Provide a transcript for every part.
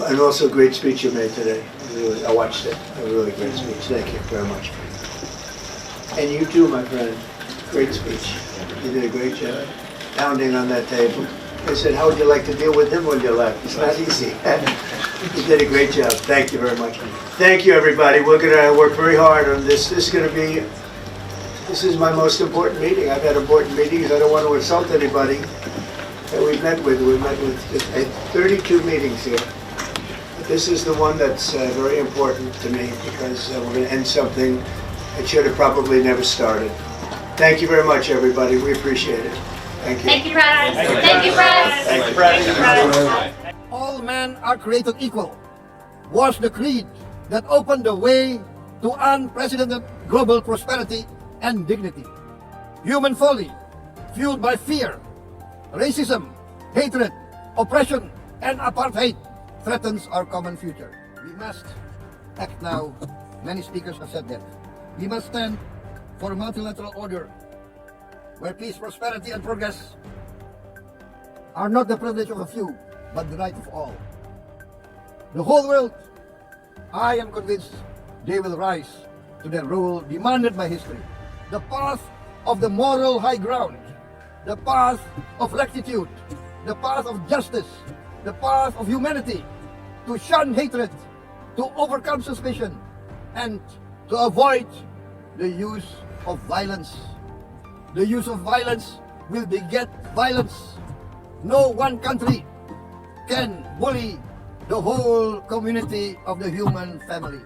And also a great speech you made today. I watched it. A really great speech. Thank you very much. And you too, my friend. Great speech. You did a great job. Pounding on that table. I said, how would you like to deal with him when you left? It's not easy. You did a great job. Thank you very much. Thank you, everybody. We're going to work very hard on this. This is my most important meeting. I've had important meetings. I don't want to insult anybody that we've met with. We've met with 32 meetings here. But this is the one that's very important to me because we're going to end something that should have probably never started. Thank you very much, everybody. We appreciate it. Thank you. Thank you, Press. Thank you, Press. Thank you, Press. All men are created equal was the creed that opened the way to unprecedented global prosperity and dignity. Human folly, fueled by fear, racism, hatred, oppression, and apartheid, threatens our common future. We must act now. Many speakers have said that. We must stand for a multilateral order where peace, prosperity, and progress are not the privilege of a few, but the right of all. The whole world, I am convinced, they will rise to the role demanded by history. The path of the moral high ground, the path of rectitude, the path of justice, the path of humanity, to shun hatred, to overcome suspicion, and to avoid the use of violence. The use of violence will beget violence. No one country can bully the whole community of the human family.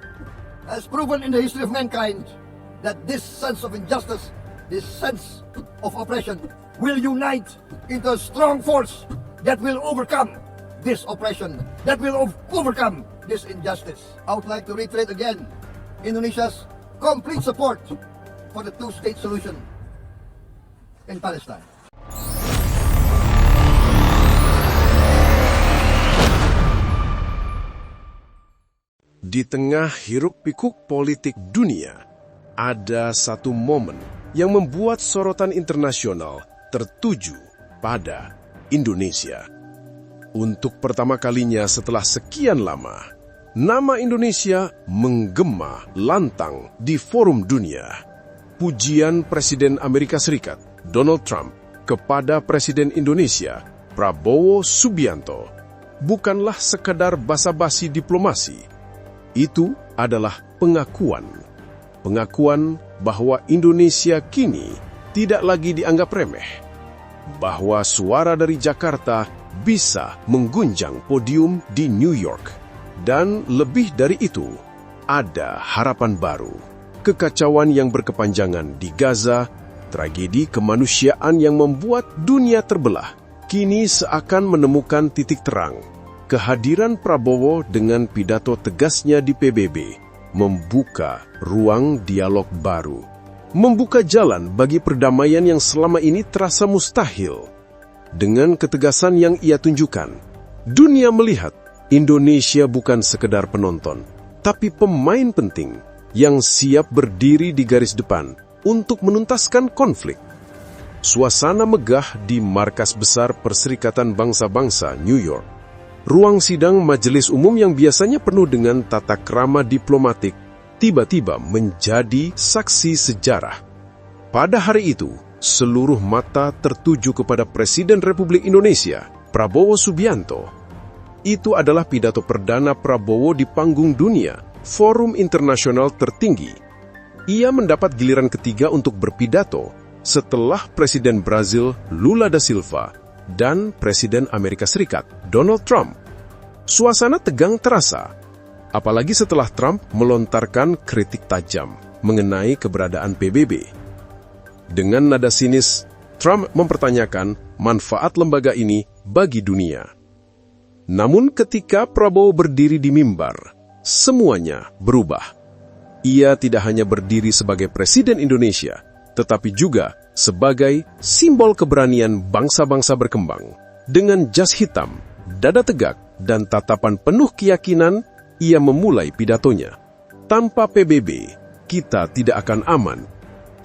As proven in the history of mankind, that this sense of injustice, this sense of oppression will unite into a strong force that will overcome this oppression, that will overcome this injustice. I would like to reiterate again Indonesia's complete support for the two-state solution in Palestine. Di tengah hiruk-pikuk politik dunia, ada satu momen yang membuat sorotan internasional tertuju pada Indonesia. Untuk pertama kalinya setelah sekian lama, nama Indonesia menggema lantang di forum dunia. Pujian Presiden Amerika Serikat Donald Trump kepada Presiden Indonesia Prabowo Subianto bukanlah sekadar basa-basi diplomasi. Itu adalah pengakuan bahwa Indonesia kini tidak lagi dianggap remeh, bahwa suara dari Jakarta bisa menggunjang podium di New York, dan lebih dari itu, ada harapan baru. Kekacauan yang berkepanjangan di Gaza, tragedi kemanusiaan yang membuat dunia terbelah, kini seakan menemukan titik terang. Kehadiran Prabowo dengan pidato tegasnya di PBB membuka ruang dialog baru, membuka jalan bagi perdamaian yang selama ini terasa mustahil. Dengan ketegasan yang ia tunjukkan, dunia melihat Indonesia bukan sekedar penonton, tapi pemain penting yang siap berdiri di garis depan untuk menuntaskan konflik. Suasana megah di markas besar Perserikatan Bangsa-Bangsa New York. Ruang sidang majelis umum yang biasanya penuh dengan tata krama diplomatik tiba-tiba menjadi saksi sejarah. Pada hari itu, seluruh mata tertuju kepada Presiden Republik Indonesia, Prabowo Subianto. Itu adalah pidato perdana Prabowo di panggung dunia, forum internasional tertinggi. Ia mendapat giliran ketiga untuk berpidato setelah Presiden Brazil Lula da Silva dan Presiden Amerika Serikat Donald Trump. Suasana tegang terasa, apalagi setelah Trump melontarkan kritik tajam mengenai keberadaan PBB. Dengan nada sinis, Trump mempertanyakan manfaat lembaga ini bagi dunia. Namun ketika Prabowo berdiri di mimbar, semuanya berubah. Ia tidak hanya berdiri sebagai Presiden Indonesia, tetapi juga sebagai simbol keberanian bangsa-bangsa berkembang. Dengan jas hitam, dada tegak, dan tatapan penuh keyakinan, ia memulai pidatonya. Tanpa PBB, kita tidak akan aman.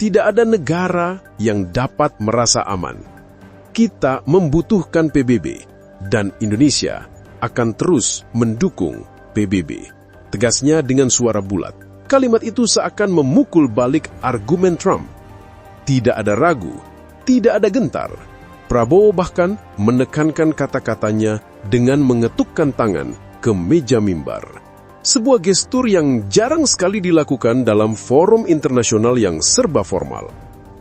Tidak ada negara yang dapat merasa aman. Kita membutuhkan PBB, dan Indonesia akan terus mendukung PBB. Tegasnya dengan suara bulat. Kalimat itu seakan memukul balik argumen Trump. Tidak ada ragu, tidak ada gentar. Prabowo bahkan menekankan kata-katanya dengan mengetukkan tangan ke meja mimbar. Sebuah gestur yang jarang sekali dilakukan dalam forum internasional yang serba formal.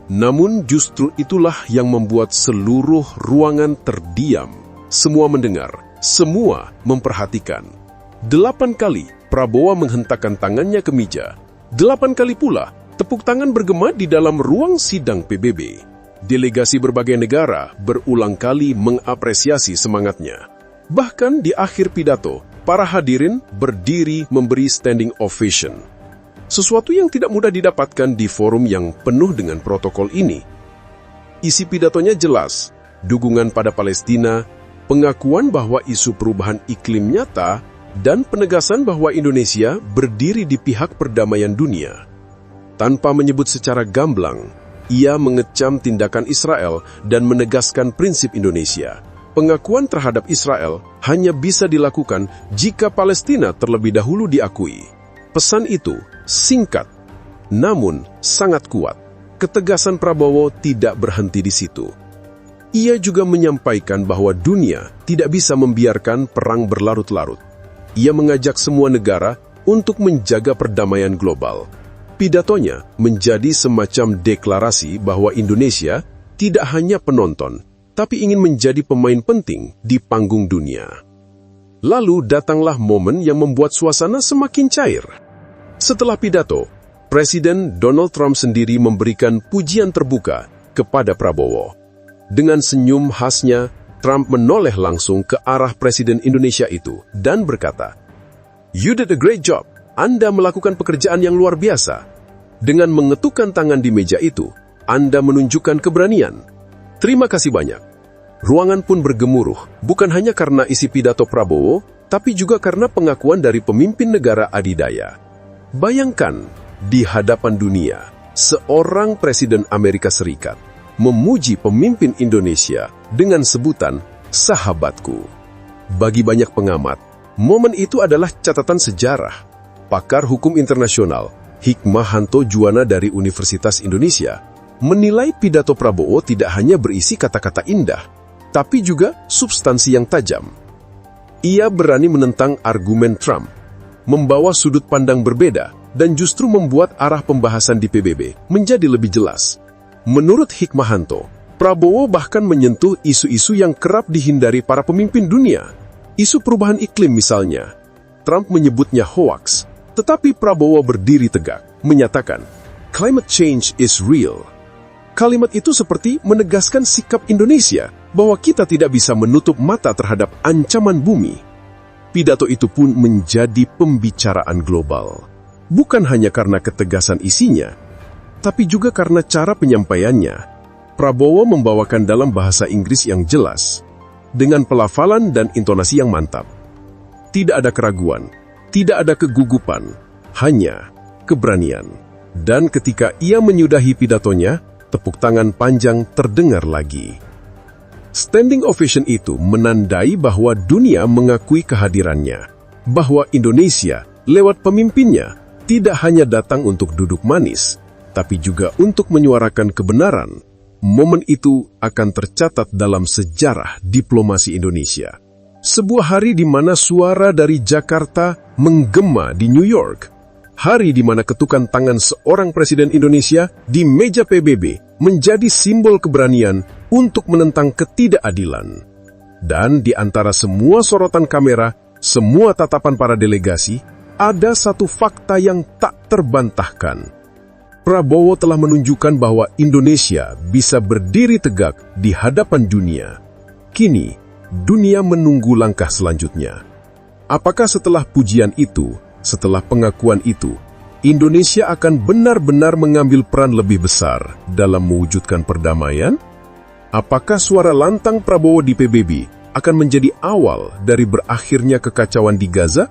Namun justru itulah yang membuat seluruh ruangan terdiam. Semua mendengar, semua memperhatikan. 8 kali Prabowo menghentakkan tangannya ke meja. 8 kali pula tepuk tangan bergema di dalam ruang sidang PBB. Delegasi berbagai negara berulang kali mengapresiasi semangatnya. Bahkan di akhir pidato, para hadirin berdiri memberi standing ovation. Sesuatu yang tidak mudah didapatkan di forum yang penuh dengan protokol ini. Isi pidatonya jelas, dukungan pada Palestina, pengakuan bahwa isu perubahan iklim nyata, dan penegasan bahwa Indonesia berdiri di pihak perdamaian dunia. Tanpa menyebut secara gamblang, ia mengecam tindakan Israel dan menegaskan prinsip Indonesia. Pengakuan terhadap Israel hanya bisa dilakukan jika Palestina terlebih dahulu diakui. Pesan itu singkat, namun sangat kuat. Ketegasan Prabowo tidak berhenti di situ. Ia juga menyampaikan bahwa dunia tidak bisa membiarkan perang berlarut-larut. Ia mengajak semua negara untuk menjaga perdamaian global. Pidatonya menjadi semacam deklarasi bahwa Indonesia tidak hanya penonton, tapi ingin menjadi pemain penting di panggung dunia. Lalu datanglah momen yang membuat suasana semakin cair. Setelah pidato, Presiden Donald Trump sendiri memberikan pujian terbuka kepada Prabowo. Dengan senyum khasnya, Trump menoleh langsung ke arah Presiden Indonesia itu dan berkata, "You did a great job. Anda melakukan pekerjaan yang luar biasa. Dengan mengetukkan tangan di meja itu, Anda menunjukkan keberanian. Terima kasih banyak." Ruangan pun bergemuruh, bukan hanya karena isi pidato Prabowo, tapi juga karena pengakuan dari pemimpin negara adidaya. Bayangkan, di hadapan dunia, seorang Presiden Amerika Serikat memuji pemimpin Indonesia dengan sebutan sahabatku. Bagi banyak pengamat, momen itu adalah catatan sejarah. Pakar hukum internasional Hikmahanto Juwana dari Universitas Indonesia menilai pidato Prabowo tidak hanya berisi kata-kata indah, tapi juga substansi yang tajam. Ia berani menentang argumen Trump, membawa sudut pandang berbeda, dan justru membuat arah pembahasan di PBB menjadi lebih jelas. Menurut Hikmahanto, Prabowo bahkan menyentuh isu-isu yang kerap dihindari para pemimpin dunia. Isu perubahan iklim misalnya. Trump menyebutnya hoaks, tetapi Prabowo berdiri tegak, menyatakan, "Climate change is real." Kalimat itu seperti menegaskan sikap Indonesia bahwa kita tidak bisa menutup mata terhadap ancaman bumi. Pidato itu pun menjadi pembicaraan global. Bukan hanya karena ketegasan isinya, tapi juga karena cara penyampaiannya. Prabowo membawakan dalam bahasa Inggris yang jelas, dengan pelafalan dan intonasi yang mantap. Tidak ada keraguan, tidak ada kegugupan, hanya keberanian. Dan ketika ia menyudahi pidatonya, tepuk tangan panjang terdengar lagi. Standing ovation itu menandai bahwa dunia mengakui kehadirannya, bahwa Indonesia lewat pemimpinnya tidak hanya datang untuk duduk manis, tapi juga untuk menyuarakan kebenaran. Momen itu akan tercatat dalam sejarah diplomasi Indonesia. Sebuah hari di mana suara dari Jakarta menggema di New York. Hari di mana ketukan tangan seorang Presiden Indonesia di meja PBB menjadi simbol keberanian untuk menentang ketidakadilan. Dan di antara semua sorotan kamera, semua tatapan para delegasi, ada satu fakta yang tak terbantahkan. Prabowo telah menunjukkan bahwa Indonesia bisa berdiri tegak di hadapan dunia. Kini, dunia menunggu langkah selanjutnya. Apakah setelah pujian itu, setelah pengakuan itu, Indonesia akan benar-benar mengambil peran lebih besar dalam mewujudkan perdamaian? Apakah suara lantang Prabowo di PBB akan menjadi awal dari berakhirnya kekacauan di Gaza?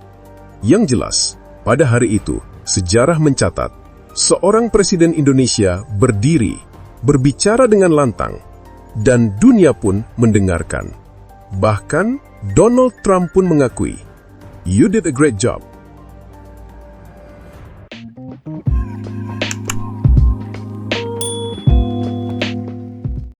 Yang jelas, pada hari itu, sejarah mencatat, seorang Presiden Indonesia berdiri, berbicara dengan lantang, dan dunia pun mendengarkan. Bahkan, Donald Trump pun mengakui, "You did a great job.